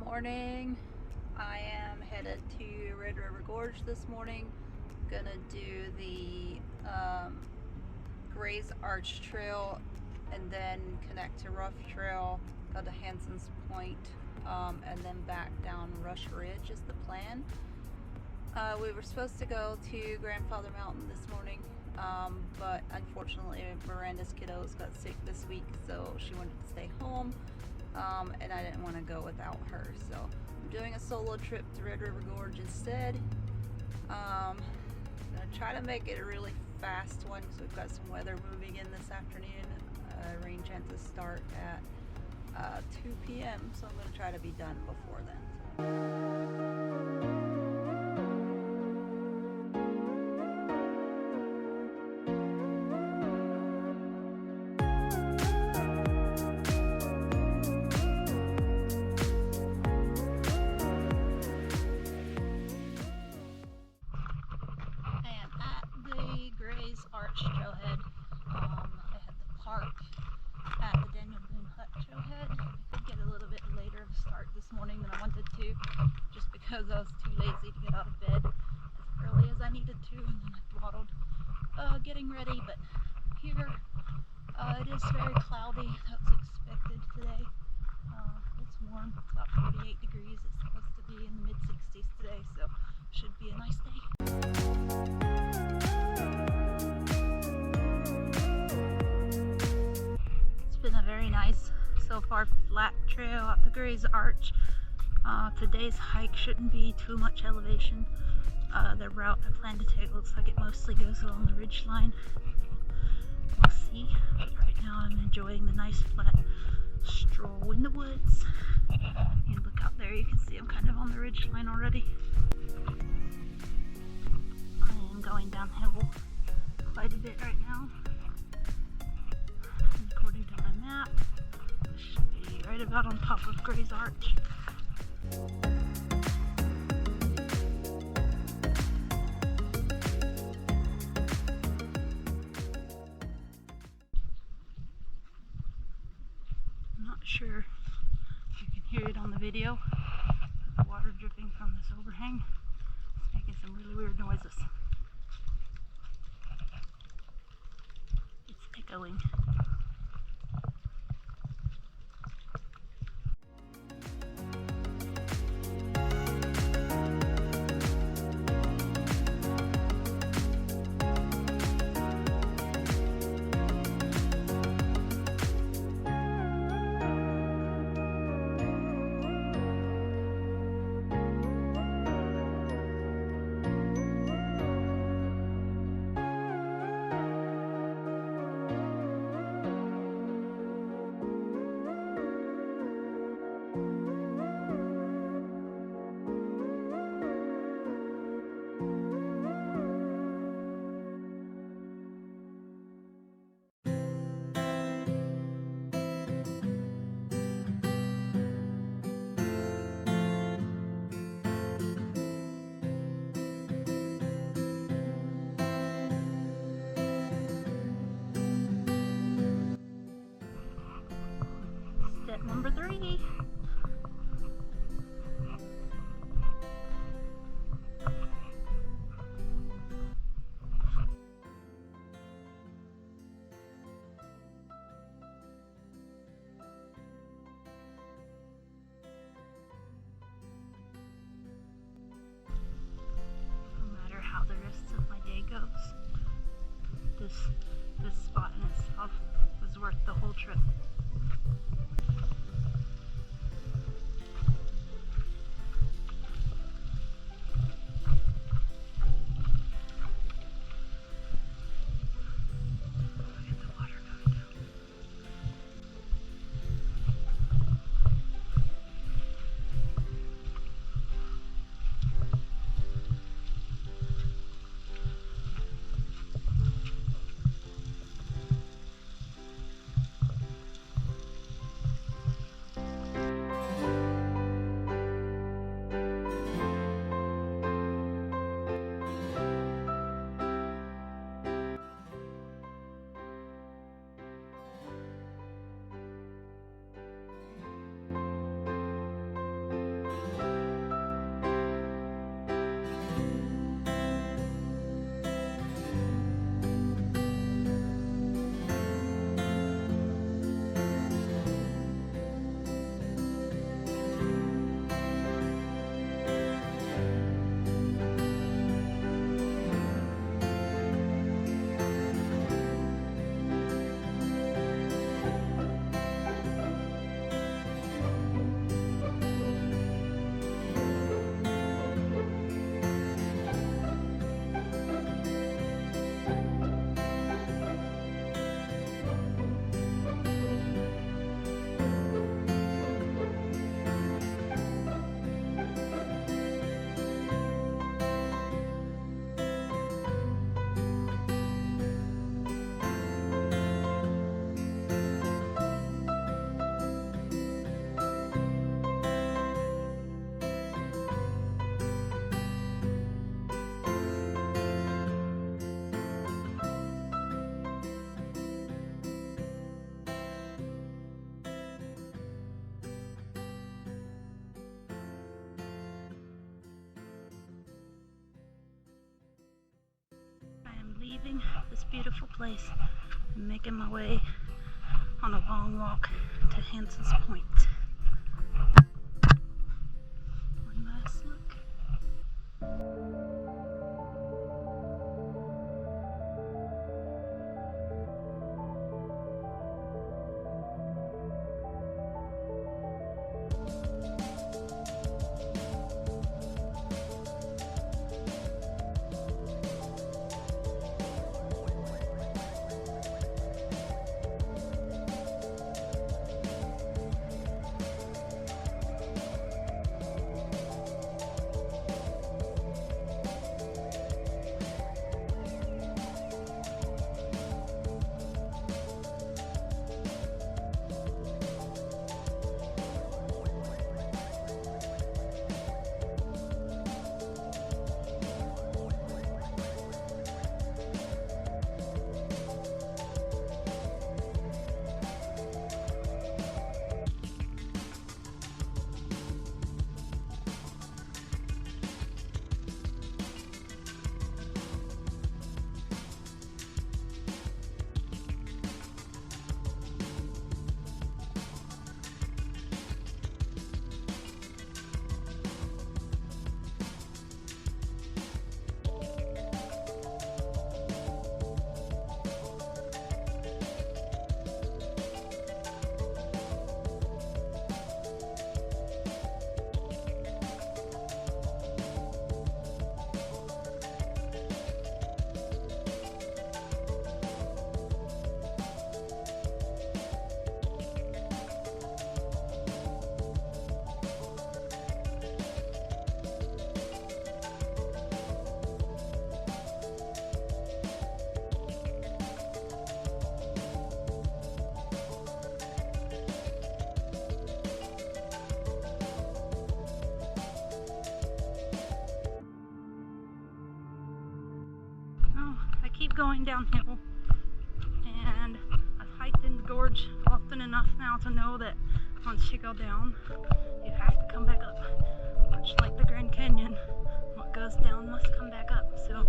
morning. I am headed to Red River Gorge this morning. Gonna do the Gray's Arch Trail and then connect to Rough Trail, go to Hanson's Point, and then back down Rush Ridge is the plan. We were supposed to go to Grandfather Mountain this morning, but unfortunately Miranda's kiddos got sick this week, so she wanted to stay home, and I didn't want to go without her. So I'm doing a solo trip to Red River Gorge instead. I'm gonna try to make it a really fast one because we've got some weather moving in this afternoon. Rain chances start at 2 p.m. so I'm going to try to be done before then. Gray's Arch Trailhead. I had the park at the Daniel Boone Hut Trailhead. I could get a little bit later of a start this morning than I wanted to, just because I was too lazy to get out of bed as early as I needed to, and then I throttled getting ready. But here it is very cloudy. That was expected today. It's warm. It's about 48 degrees. It's supposed to be in the mid-60s today, so should be a nice day. A very nice, so far, flat trail up the Gray's Arch. Today's hike shouldn't be too much elevation. The route I plan to take looks like it mostly goes along the ridge line. We'll see. But right now I'm enjoying the nice flat stroll in the woods. And look out there, you can see I'm kind of on the ridge line already. I am going downhill quite a bit right now. According to my map, this should be right about on top of Gray's Arch. I'm not sure if you can hear it on the video. The water dripping from this overhang. It's making some really weird noises. It's echoing. Step number 3. No matter how the rest of my day goes, this spot in itself was worth the whole trip. leaving this beautiful place and making my way on a long walk to Hanson's Point. One last look. Keep going downhill, and I've hiked in the gorge often enough now to know that once you go down you have to come back up, much like the Grand Canyon. What goes down must come back up. So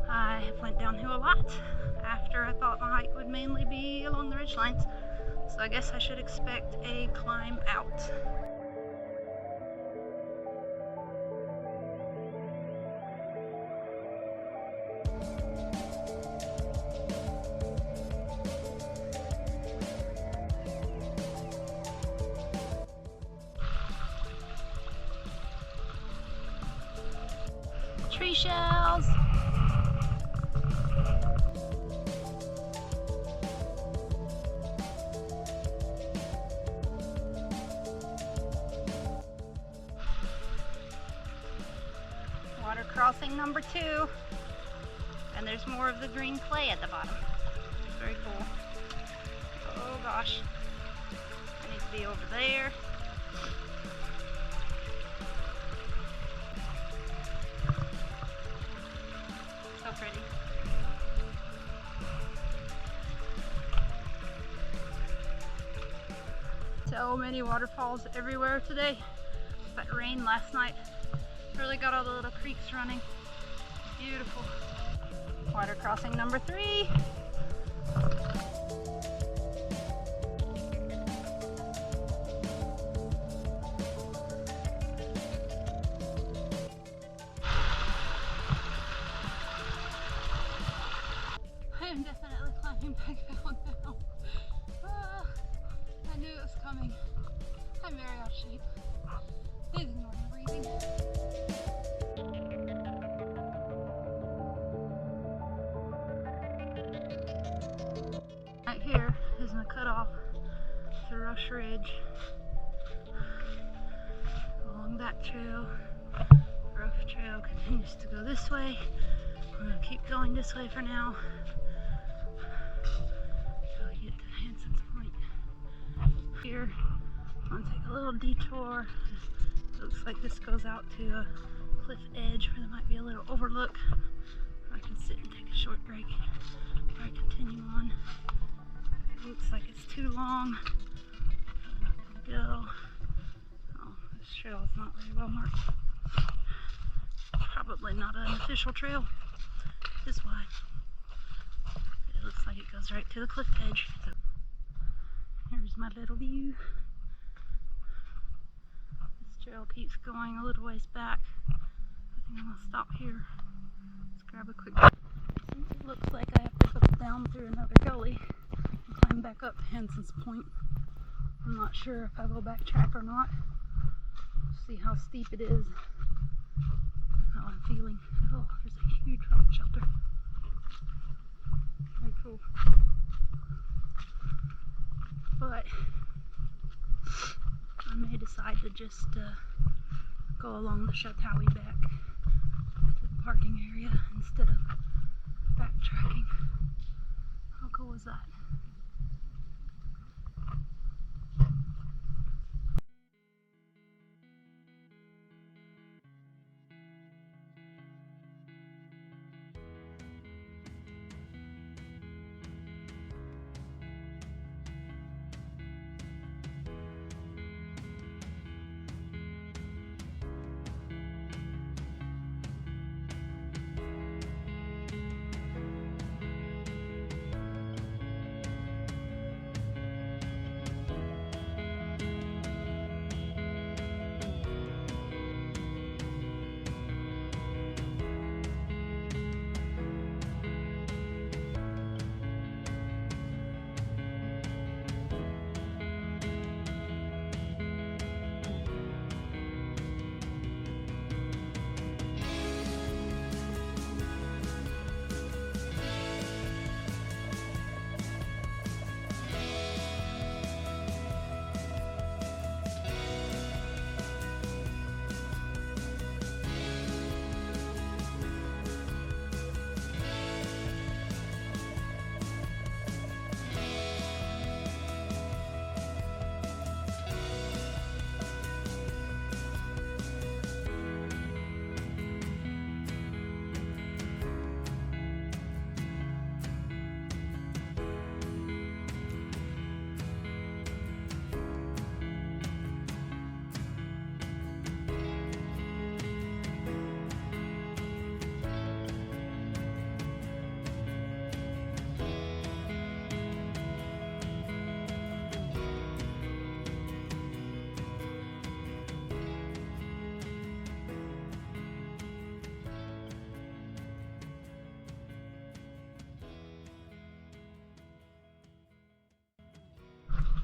I have went downhill a lot after I thought my hike would mainly be along the ridge lines, so I guess I should expect a climb out. Tree shells. Water crossing number 2. And there's more of the green clay at the bottom. Very cool. Oh gosh. I need to be over there. Pretty. So many waterfalls everywhere today. That rain last night really got all the little creeks running. Beautiful. Water crossing number 3. I'm definitely climbing back out now. I knew it was coming. I'm very out of shape. Please ignore my breathing. Right here is my cutoff to Rush Ridge. Along that trail, rough trail continues to go this way. I'm going to keep going this way for now. Here, I'm gonna take a little detour. Looks like this goes out to a cliff edge where there might be a little overlook. I can sit and take a short break before I continue on. It looks like it's too long. I'm not gonna go. Oh, this trail is not very well marked. Probably not an official trail. Is why. It looks like it goes right to the cliff edge. So here's my little view. This trail keeps going a little ways back. I think I'm gonna stop here. Let's grab a quick. Since it looks like I have to go down through another gully and climb back up Hanson's Point, I'm not sure if I will backtrack or not. See how steep it is, how I'm feeling. Oh, there's a huge rock shelter. Very cool. But I may decide to just go along the Chautaui back to the parking area instead of backtracking. How cool was that?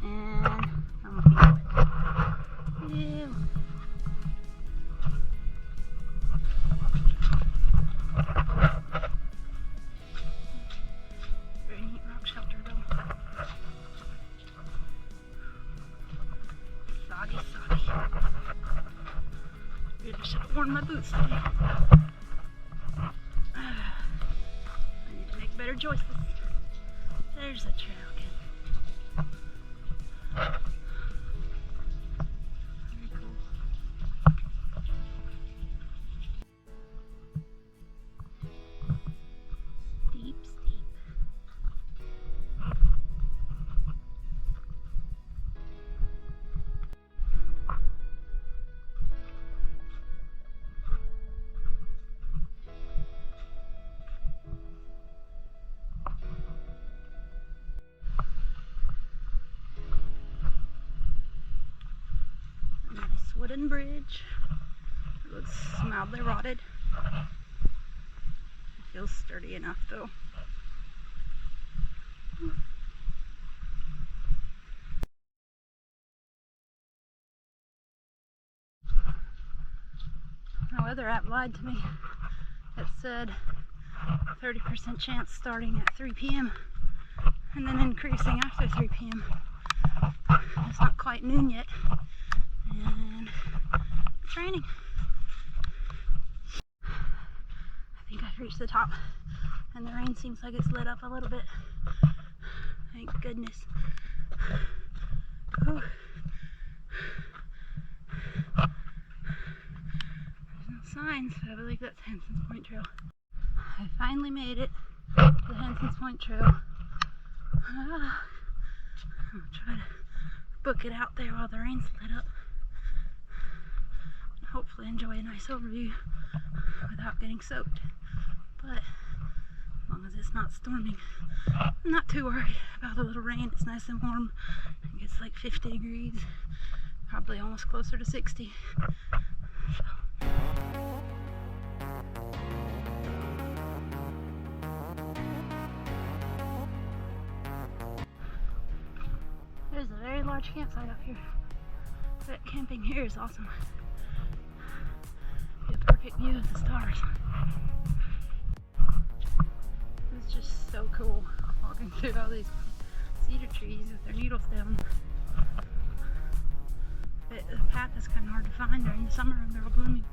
And I'm gonna ew. Very neat rock shelter though. Soggy, soggy. Really should have worn my boots today. I need to make better choices. There's the trail again. Very cool. Steep, steep. Wooden bridge. It looks mildly rotted. It feels sturdy enough though. My weather app lied to me. It said 30% chance starting at 3 p.m. and then increasing after 3 p.m. It's not quite noon yet. And it's raining. I think I've reached the top and the rain seems like it's lit up a little bit. Thank goodness. Ooh. There's no signs, but I believe that's Hanson's Point Trail. I finally made it to the Hanson's Point Trail. I'll try to book it out there while the rain's lit up. Hopefully enjoy a nice overview without getting soaked. But as long as it's not storming. I'm not too worried about a little rain. It's nice and warm. It gets like 50 degrees, probably almost closer to 60. So. There's a very large campsite up here. But camping here is awesome. You have a perfect view of the stars. It's just so cool walking through all these cedar trees with their needles down. But the path is kind of hard to find during the summer when they're all blooming.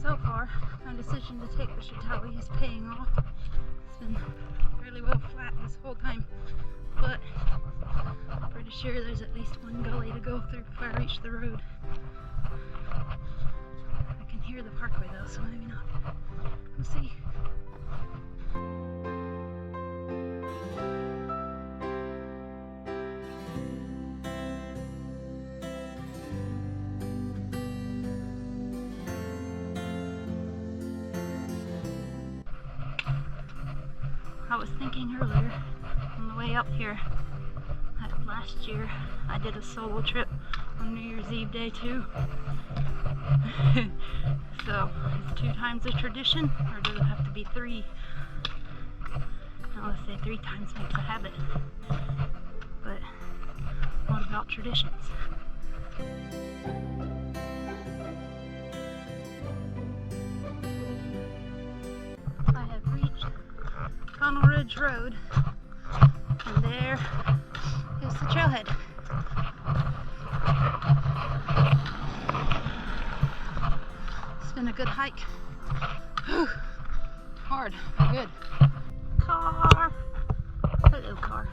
So far, my decision to take the Shatawi is paying off. It's been really well flat this whole time, but I'm pretty sure there's at least one gully to go through before I reach the road. I can hear the parkway though, so maybe not. We'll see. I was thinking earlier on the way way up here. Last year I did a solo trip on New Year's Eve day too. So is 2 times a tradition, or does it have to be 3? Now let's say 3 times makes a habit. But what about traditions? I have reached Funnel Ridge Road, and there is the trailhead. It's been a good hike. Whew. Hard, but good. Car. Hello, car.